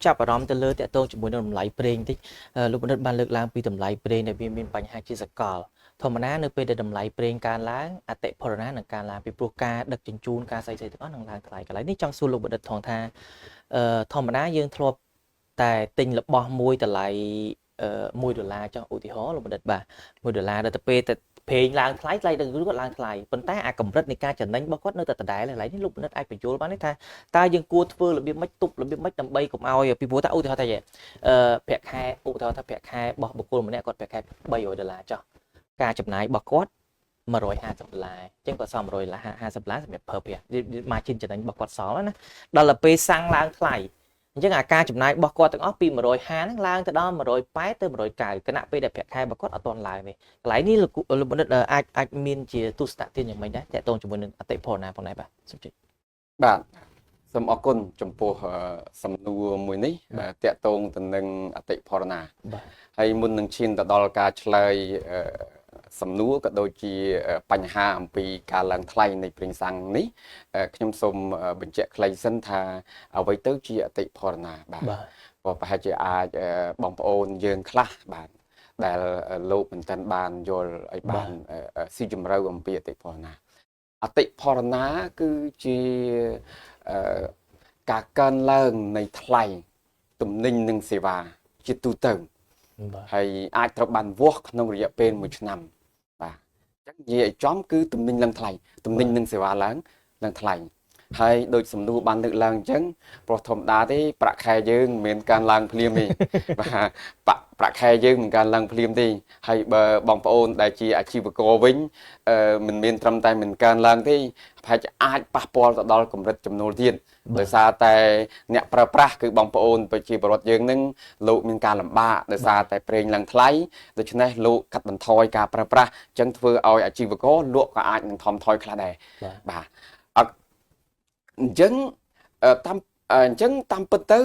ចាប់អារម្មណ៍ទៅលើតកតងជាមួយនឹងតម្លៃប្រេងតិចលោកបណ្ឌិតបានលើកឡើងពីតម្លៃប្រេងដែលវាមានបញ្ហាជាសកលធម្មតានៅពេលដែលតម្លៃប្រេងកើនឡើងអតិផរណានឹងកើនឡើងពីព្រោះការដឹកជញ្ជូនការស្អីៗទាំងអស់នឹងឡើងថ្លៃកន្លែងនេះចង់សួរលោកបណ្ឌិតថងថាធម្មតាយើងធ្លាប់តែទិញរបស់មួយតម្លៃ$1ចុះឧទាហរណ៍លោកបណ្ឌិតបាទ$1ដល់ទៅពេលតែប្រេងឡើងថ្លៃថ្លៃនឹងគាត់ឡើងថ្លៃប៉ុន្តែអាកម្រិតនៃការចំណេញរបស់គាត់នៅតែដដែលកន្លែងនេះលោកបណ្ឌិតអាចបញ្យល់បានទេថាតើយើងគួរធ្វើរបៀបម៉េចទប់របៀបម៉េចដើម្បីកុំឲ្យពីព្រោះថាឧទាហរណ៍ថាប្រាក់ខែឧទាហរណ៍ថាប្រាក់ខែរបស់បុគ្គលម្នាក់គាត់ប្រាក់ខែ$300ចុះការចំណាយរបស់គាត់$150អញ្ចឹងគាត់សល់$150សម្រាប់ប្រើប្រាស់ margin ចំណេញរបស់គាត់សល់ណាដល់ទៅពេលសាំងឡើងថ្លៃអញ្ចឹងអាការចំណាយរបស់គាត់ទាំងអស់ពី150ហ្នឹងឡើងទៅដល់180ទៅ190គណៈពេលដែលប្រាក់ខែរបស់គាត់អត់ទាន់ឡើងទេកន្លែងនេះលោកបណ្ឌិតអាចមានជាទស្សនៈទានយ៉ាងម៉េចដែរតកតងជាមួយនឹងអតិផរណាផងដែរបាទសូមជម្រាបបាទសូមអរគុណចំពោះសំណួរមួយនេះបាទតកតងទៅនឹងអតិផរណាបាទហើយមុននឹងឈានទៅដល់ការឆ្លើយសំណួរក៏ដូចជាបញ្ហាអំពីការឡើងថ្លៃនៃប្រេងសាំងនេះខ្ញុំសូមបញ្ជាក់ខ្លីសិនថាអ្វីទៅជាអតិផរណាបាទព្រោះប្រហែលជាអាចបងប្អូនយើងខ្លះបាទដែលលោកមិនទាន់បានយល់ឲ្យបានស៊ីជម្រៅអំពីអតិផរណាអតិផរណាគឺជាការកើនឡើងនៃថ្លៃទំនិញនិងសេវាជាទូទៅហើយអាចត្រូវបានវាស់ក្នុងរយៈពេល1ឆ្នាំបាទអញ្ចឹងនិយាយឲ្យចំគឺទំនិញឡើងថ្លៃទំនិញនិងសេវាឡើងថ្លៃហើយដូចសំណួរបានលើកឡើងអញ្ចឹងព្រោះធម្មតាទេប្រាក់ខែយើងមិនមានការឡើងភ្លាមទេបាទប្រាក់ខែយើងមិនកើនឡើងភ្លាមទេហើយបើបងប្អូនដែលជាអាជីវករវិញមិនមានត្រឹមតែមិនកើនឡើងទេប្រហែលជាអាចប៉ះពាល់ទៅដល់កម្រិតចំណូលទៀតដោយសារតែអ្នកប្រើប្រាស់គឺបងប្អូនប្រជាពលរដ្ឋយើងនឹងលោកមានការលំបាកដោយសារតែប្រេងឡើងថ្លៃដូច្នេះលោកកាត់បន្ថយការប្រើប្រាស់អញ្ចឹងធ្វើឲ្យអាជីវករលក់ក៏អាចនឹងថមថយខ្លះដែរបាទអញ្ចឹងតាមពិតទៅ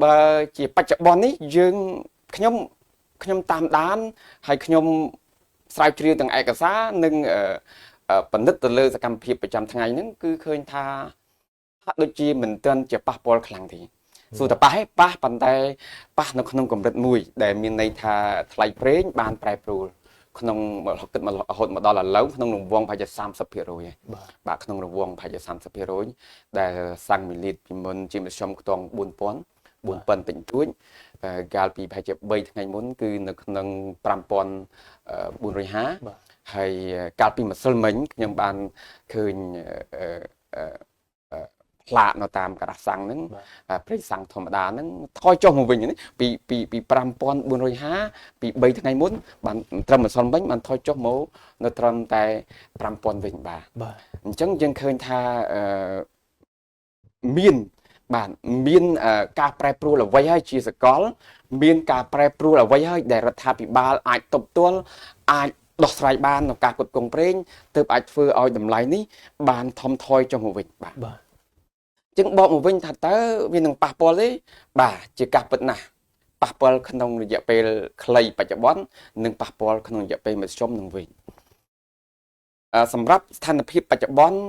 បើជាបច្ចុប្បន្ននេះយើងខ្ញុំតាមដានហើយខ្ញុំស្រាវជ្រាវទាំងឯកសារនិងពិនិត្យទៅលើសកម្មភាពប្រចាំថ្ងៃហ្នឹងគឺឃើញថាហាក់ដូចជាមិនទាន់ជាប៉ះពាល់ខ្លាំងទេសួរតែប៉ះប៉ុន្តែប៉ះនៅក្នុងកម្រិតមួយដែលមានន័យថាថ្លៃប្រេងបានប្រែប្រួលក្នុងគិតមករហូតមកដល់ឥឡូវក្នុងរង្វង់ប្រហែលជា30%ហើយបាទក្នុងរង្វង់ប្រហែលជា30%ដែលសាំង1លីត្រពីមុនជាមធ្យមខ្ទង់4000ពេញទួចកាលពីប្រហែលជា3ថ្ងៃមុនគឺនៅក្នុង5450ហើយកាលពីម្សិលមិញខ្ញុំបានឃើញផ្លាកនៅតាមក្រាស់សាំងហ្នឹងប្រេងសាំងធម្មតាហ្នឹងថយចុះមកវិញនេះពី5450ពី3ថ្ងៃមុនបានត្រឹមម្សិលមិញបានថយចុះមកនៅត្រឹមតែ5000វិញបាទអញ្ចឹងយើងឃើញថាមានការប្រែប្រួលអ្វីហើយជាសកលមានការប្រែប្រួលអ្វីហើយដែលរដ្ឋាភិបាលអាចទប់ទល់អាចដោះស្រាយបានក្នុងការផ្គត់ផ្គង់ប្រេងទើបអាចធ្វើឲ្យតម្លៃនេះបានថមថយចុះមកវិញបាទចឹងបកមកវិញថាតើវានឹងប៉ះពាល់ទេបាទជាការពិតណាស់ប៉ះពាល់ក្នុងរយៈពេលខ្លីបច្ចុប្បន្ននិងប៉ះពាល់ក្នុងរយៈពេលមធ្យមនឹងវិញសម្រាប់ស្ថានភាពបច្ចុប្បន្ន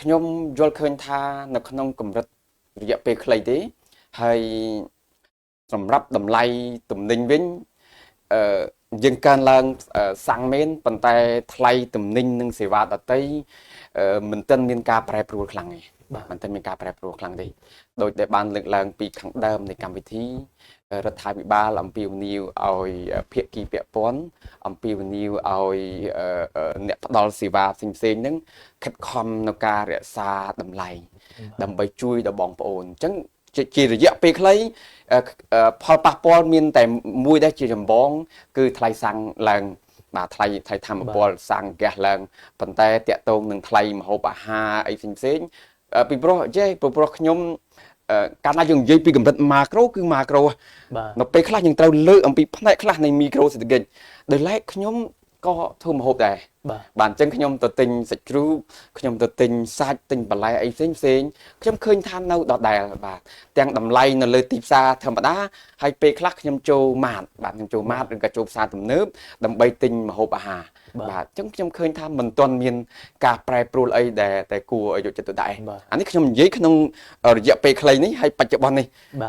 ខ្ញុំយល់ឃើញថានៅក្នុងកម្រិតរយៈពេលខ្លីទេហើយសម្រាប់តម្លៃទំនិញវិញយើងកើនឡើងសាំងមែនប៉ុន្តែថ្លៃទំនិញនិងសេវាដទៃមិនទាន់មានការប្រែប្រួលខ្លាំងទេមិនទាន់មានការប្រែប្រួលខ្លាំងទេដោយដែលបានលើកឡើងពីខាងដើមនៃកម្មវិធីរដ្ឋាភិបាលអំពាវនាវឲ្យភាគីពាក់ព័ន្ធអំពាវនាវឲ្យអ្នកផ្ដល់សេវាផ្សេងៗហ្នឹងខិតខំនៅការរក្សាតម្លៃដើម្បីជួយដល់បងប្អូនអញ្ចឹងជារយៈពេលខ្លីផលប៉ះពាល់មានតែមួយដែរជាចម្បងគឺថ្លៃសាំងឡើងបាទថ្លៃធម្មពលសាំងហ្គាសឡើងប៉ុន្តែតាក់ទងនឹងថ្លៃម្ហូបអាហារអីផ្សេងពីព្រោះខ្ញុំកាលណាយើងនិយាយពីកម្រិតម៉ាក្រូគឺម៉ាក្រូនៅពេលខ្លះយើងត្រូវលើកអំពីផ្នែកខ្លះនៃមីក្រូសេដ្ឋកិច្ចដោយឡែកខ្ញុំ ก็ทุ่มหบได้บ้านจังขยมตัวติงสักครูขยมตัวติงซาติงปลายไอ้เส้นขยมเคยทานเนาดอดได้บ้านแต่งดำไล่นั่นเลยตีซาธรรมดาให้ไปคลักขยมโจมาดบ้านขยมโจมาดหรือกระโจซาตุ่มเนื้อดำใบติงมาหบอาหารบ้านจังขยมเคยทำมันตอนมีนกาแปรปรูไอ้แต่กูอายุจะตัวได้อันนี้ขยมยิ่งขนมระยะไปใครนี้ให้ปัจจุบันนี้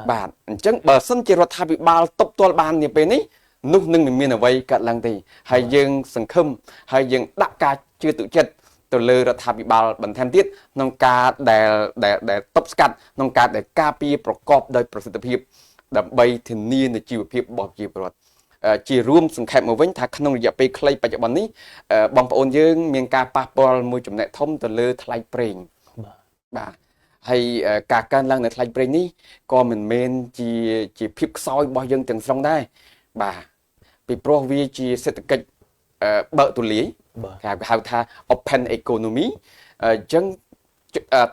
บ้านจังเบอร์สันเจรธาบิบาลตบตัวบ้านเนี่ยไปนี้นุนึงมีนเอาไว้กัดลังตีให้ยังสังคมให้ยังดักการชื่อตุจัดตัวเลือรัฐบิบาลบันเทนติดน้องการแต่ตบสกัดน้องการแต่กาปีประกอบโดยประสิทธิภาพดับใบถึงนี่ในชีวภาพบอกชีวประวัติจีรวมสังเกตมาไว้ถ้าขนมอย่าไปใครปัจจุบันนี้บางปอนยังมีการปะปนมวยจุ่มเนทมตัวเลือทลายเปล่งบ่าให้การลังในทลายเปล่งนี้ก็เหมือนเมนจีพิบซอยบอยยังถึงสองได้บ่าปีโปรวีจีเศรษฐกิจเบอร์ตุลีครับเขาท่า open economy จัง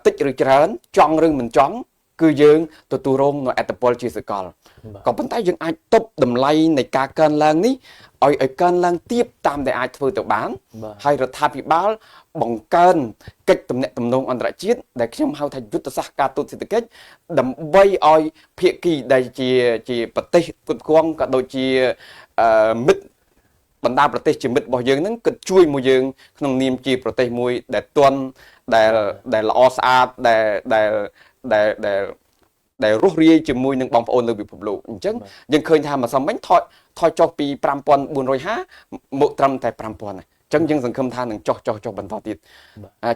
ติดหรือเจริญจ้องเรื่องมันจ้องคือยังตัวโรงในอัตโปลจีสกอลก็ปัญหายังไอตบดำไลในการลังนี้ไอการลังเทียบตามแต่ไอเพื่อตัวบ้านให้รัฐบาลบังการกิจตำแหน่งตำแหน่งอันตรายแต่ขยมเขาทำยุทธศาสตร์การตุนเศรษฐกิจดำใบไอเพียกีได้จีปฏิกุศลก็โดยจีมิดบรรดาประเทศจีมิดบ่อยยังนั้นก็ช่วยมวยยังขนมนิมจีประเทศมวยแต่ตัวนแต่ละออสอาร์แต่รุ่งเรืองจีมวยหนึ่งบางปอนเลยวิภพโลกจังยังเคยทำมาสมัยถอยจอปีปรามปอนบุญรอยห้าหมดตรำแต่ปรามปอนจังยังสังคมทานหนึ่งจอบรรทอติด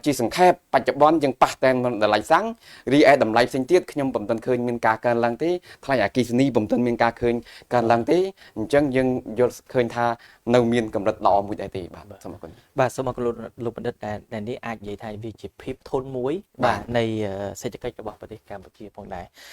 จีสังแคบปัจจุบันยังปักแต่แต่ไหลสังรีแอดำไหลเส้นเตี้ยขยมผมตันเคยมีการลังที่ทลายกิสนีผมตันมีการเคยการลังที่จังยังยศเคยทาเนามีนกำลังรอมุดไอตีบ้าสมัยก่อนบ้าสมัยก่อนลูกบัณฑิตแต่นี้อาจใหญ่ไทยวิจิตรพิบทนมุ้ยบ้าในเศรษฐกิจระบอบประเทศกัมพูชีพองได้